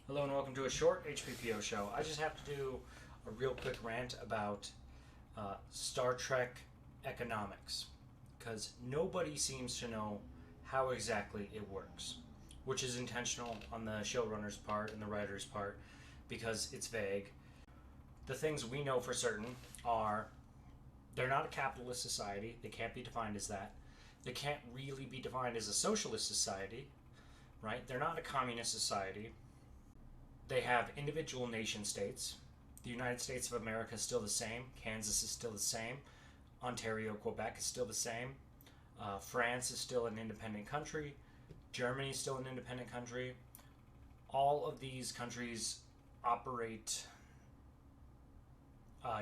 Hello and welcome to a short HPPO show. I just have to do a real quick rant about Star Trek economics because nobody seems to know how exactly it works, which is intentional on the showrunner's part and the writer's part because it's vague. The things we know for certain are they're not a capitalist society. They can't be defined as that. They can't really be defined as a socialist society, right? They're not a communist society. They have individual nation states. The United States of America is still the same. Kansas is still the same. Ontario, Quebec is still the same. France is still an independent country. Germany is still an independent country. All of these countries operate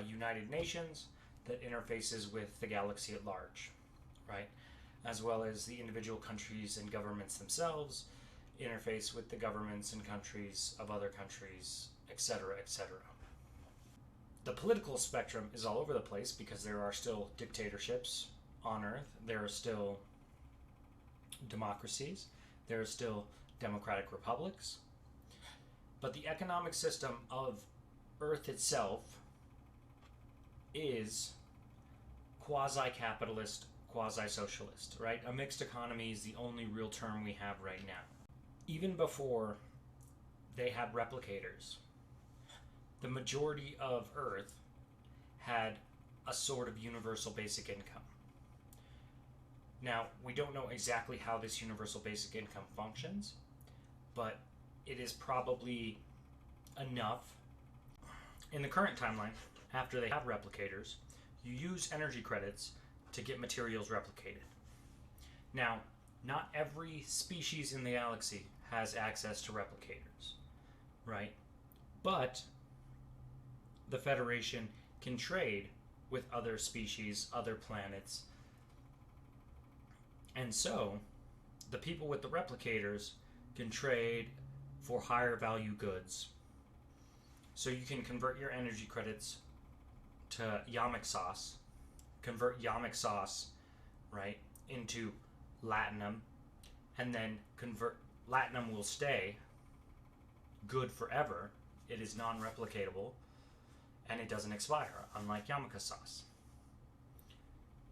United Nations that interfaces with the galaxy at large, right? As well as the individual countries and governments themselves interface with the governments and countries of other countries, etc., etc. The political spectrum is all over the place because there are still dictatorships on Earth, there are still democracies, there are still democratic republics, but the economic system of Earth itself is quasi-capitalist, quasi-socialist, right? A mixed economy is the only real term we have right now. Even before they had replicators, the majority of Earth had a sort of universal basic income. Now, we don't know exactly how this universal basic income functions, but it is probably enough. In the current timeline, after they have replicators, you use energy credits to get materials replicated. Now, not every species in the galaxy has access to replicators, right? But the Federation can trade with other species, other planets. And so, the people with the replicators can trade for higher value goods. So you can convert your energy credits to yamic sauce, convert yamic sauce, right, into latinum, and then convert latinum will stay good forever. It is non-replicatable and it doesn't expire, unlike yamica sauce.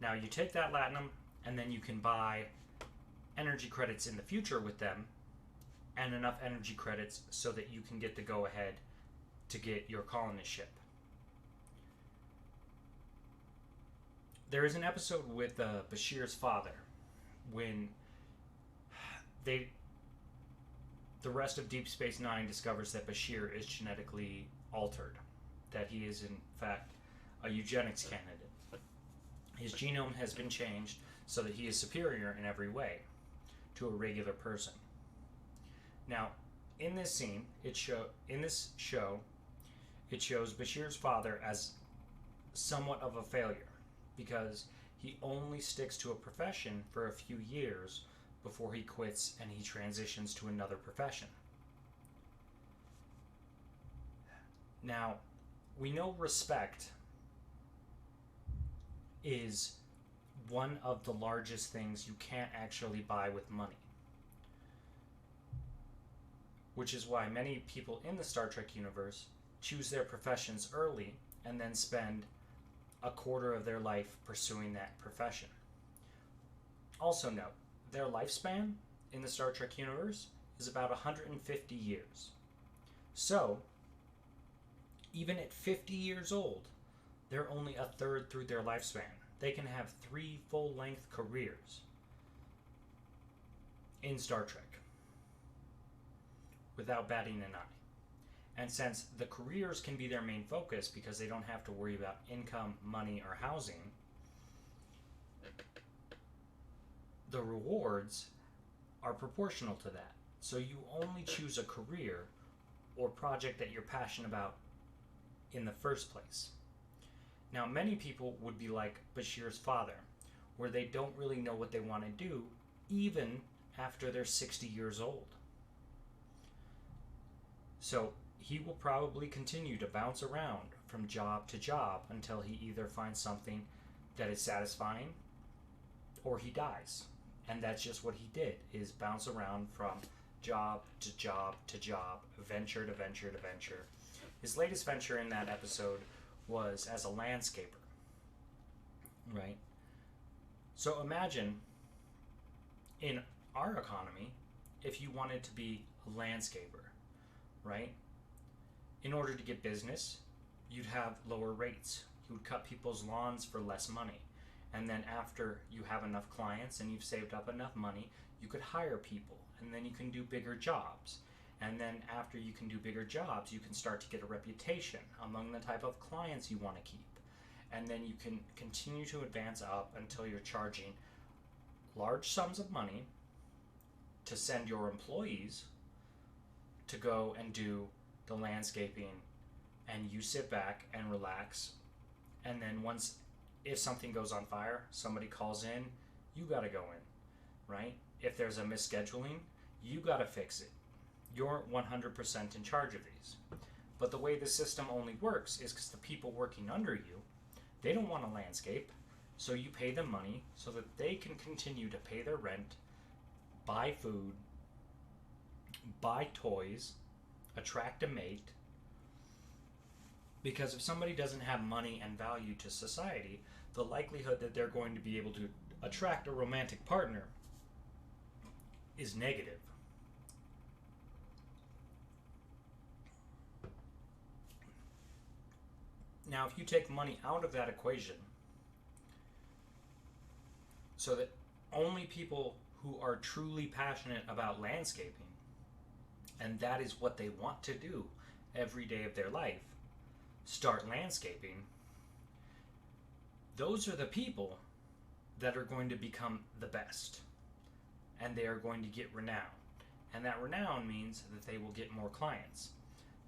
Now you take that latinum and then you can buy energy credits in the future with them and enough energy credits so that you can get the go-ahead to get your colonist ship. There is an episode with Bashir's father when the rest of Deep Space Nine discovers that Bashir is genetically altered, that he is in fact a eugenics candidate. His genome has been changed so that he is superior in every way to a regular person. Now, in this scene, it shows Bashir's father as somewhat of a failure because he only sticks to a profession for a few years before he quits and he transitions to another profession. Now, we know respect is one of the largest things you can't actually buy with money, which is why many people in the Star Trek universe choose their professions early and then spend a quarter of their life pursuing that profession. Also note, their lifespan in the Star Trek universe is about 150 years. So, even at 50 years old, they're only a third through their lifespan. They can have 3 full-length careers in Star Trek without batting an eye. And since the careers can be their main focus because they don't have to worry about income, money, or housing, the rewards are proportional to that. So you only choose a career or project that you're passionate about in the first place. Now, many people would be like Bashir's father, where they don't really know what they want to do even after they're 60 years old. So he will probably continue to bounce around from job to job until he either finds something that is satisfying or he dies. And that's just what he did, is bounce around from job to job to job, venture to venture to venture. His latest venture in that episode was as a landscaper, right? So imagine in our economy, if you wanted to be a landscaper, right? In order to get business, you'd have lower rates. You would cut people's lawns for less money. And then after you have enough clients and you've saved up enough money, you could hire people, and then you can do bigger jobs. And then after you can do bigger jobs, you can start to get a reputation among the type of clients you want to keep. And then you can continue to advance up until you're charging large sums of money to send your employees to go and do the landscaping, and you sit back and relax. And then if something goes on fire, somebody calls in, you gotta go in, right? If there's a misscheduling, you gotta fix it. You're 100% in charge of these. But the way the system only works is because the people working under you, they don't want to landscape, so you pay them money so that they can continue to pay their rent, buy food, buy toys, attract a mate. Because if somebody doesn't have money and value to society, the likelihood that they're going to be able to attract a romantic partner is negative. Now, if you take money out of that equation, so that only people who are truly passionate about landscaping, and that is what they want to do every day of their life, start landscaping, those are the people that are going to become the best. And they are going to get renown. And that renown means that they will get more clients.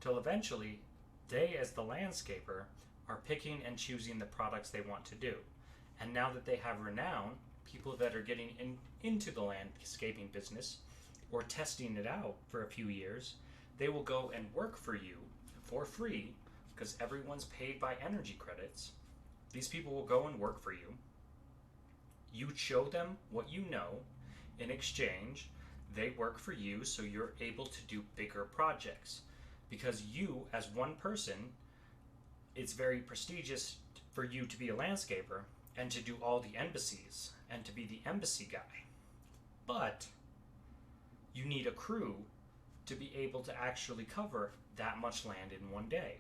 Till eventually, they, as the landscaper, are picking and choosing the products they want to do. And now that they have renown, people that are getting into the landscaping business or testing it out for a few years, they will go and work for you for free because everyone's paid by energy credits. These people will go and work for you. You show them what you know. In exchange, they work for you so you're able to do bigger projects. Because you, as one person, it's very prestigious for you to be a landscaper and to do all the embassies and to be the embassy guy. But you need a crew to be able to actually cover that much land in one day.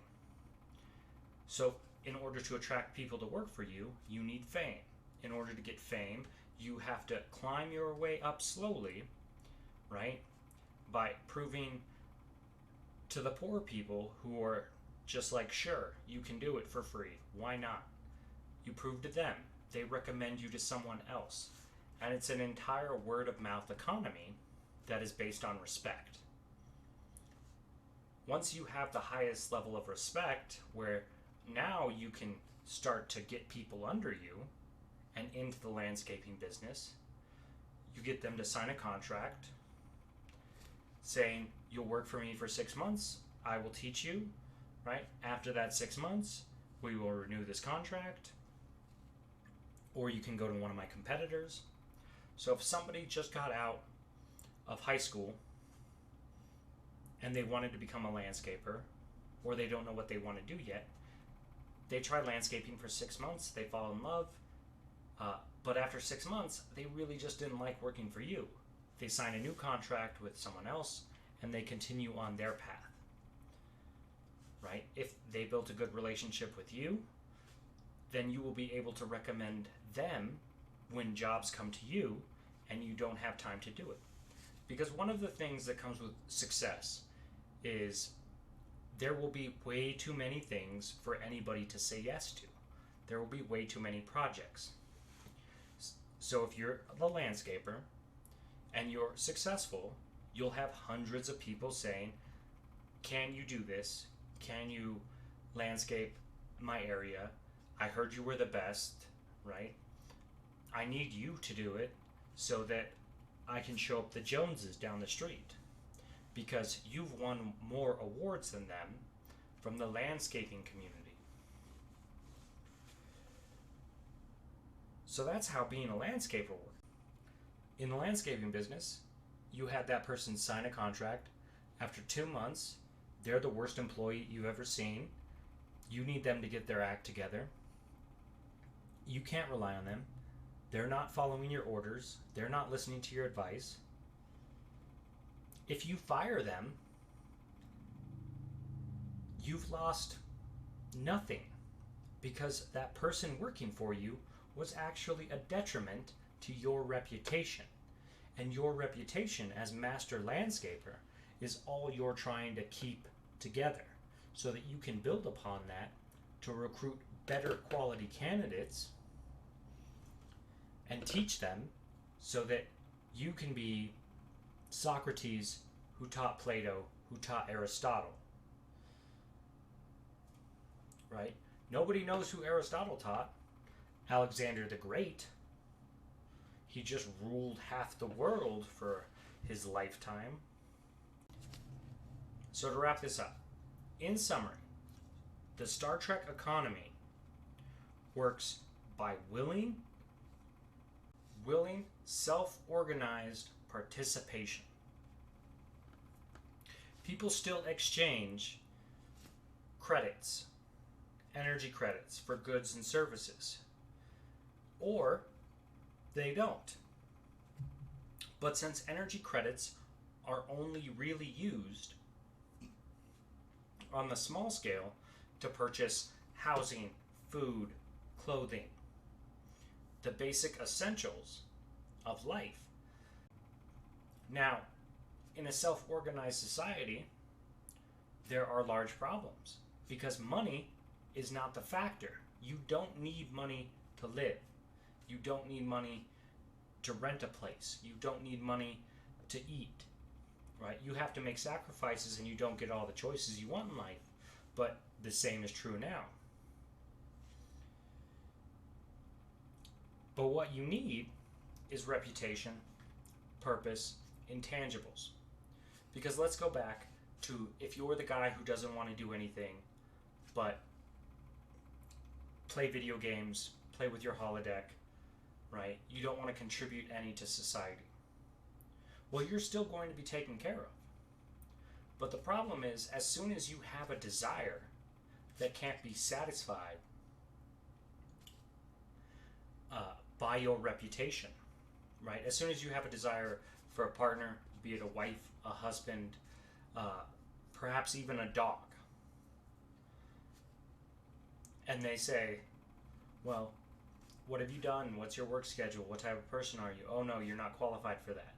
So in order to attract people to work for you, you need fame. In order to get fame, you have to climb your way up slowly, right? By proving to the poor people who are just like, sure, you can do it for free. Why not? You prove to them. They recommend you to someone else. And it's an entire word-of-mouth economy that is based on respect. Once you have the highest level of respect, where now you can start to get people under you and into the landscaping business, you get them to sign a contract saying, you'll work for me for 6 months, I will teach you, right? After that 6 months, we will renew this contract, or you can go to one of my competitors. So if somebody just got out of high school and they wanted to become a landscaper, or they don't know what they want to do yet, they try landscaping for 6 months, they fall in love, but after 6 months, they really just didn't like working for you. They sign a new contract with someone else, and they continue on their path, right? If they built a good relationship with you, then you will be able to recommend them when jobs come to you and you don't have time to do it. Because one of the things that comes with success is there will be way too many things for anybody to say yes to. There will be way too many projects. So if you're the landscaper and you're successful, you'll have hundreds of people saying, can you do this? Can you landscape my area? I heard you were the best, right? I need you to do it so that I can show up the Joneses down the street, because you've won more awards than them from the landscaping community. So that's how being a landscaper works. In the landscaping business, you had that person sign a contract. After 2 months, they're the worst employee you've ever seen. You need them to get their act together. You can't rely on them. They're not following your orders. They're not listening to your advice. If you fire them, you've lost nothing, because that person working for you was actually a detriment to your reputation. And your reputation as master landscaper is all you're trying to keep together, so that you can build upon that to recruit better quality candidates and teach them, so that you can be Socrates, who taught Plato, who taught Aristotle. Right? Nobody knows who Aristotle taught. Alexander the Great. He just ruled half the world for his lifetime. So to wrap this up, in summary, the Star Trek economy works by willing, self-organized participation. People still exchange credits, energy credits, for goods and services. Or they don't. But since energy credits are only really used on the small scale to purchase housing, food, clothing, the basic essentials of life. Now, in a self-organized society, there are large problems, because money is not the factor. You don't need money to live. You don't need money to rent a place. You don't need money to eat, right? You have to make sacrifices, and you don't get all the choices you want in life. But the same is true now. But what you need is reputation, purpose, intangibles. Because let's go back to, if you're the guy who doesn't want to do anything but play video games, play with your holodeck, right? You don't want to contribute any to society. Well, you're still going to be taken care of. But the problem is, as soon as you have a desire that can't be satisfied by your reputation, right? As soon as you have a desire for a partner, be it a wife, a husband, perhaps even a dog, and they say, well, what have you done? What's your work schedule? What type of person are you? Oh no, you're not qualified for that.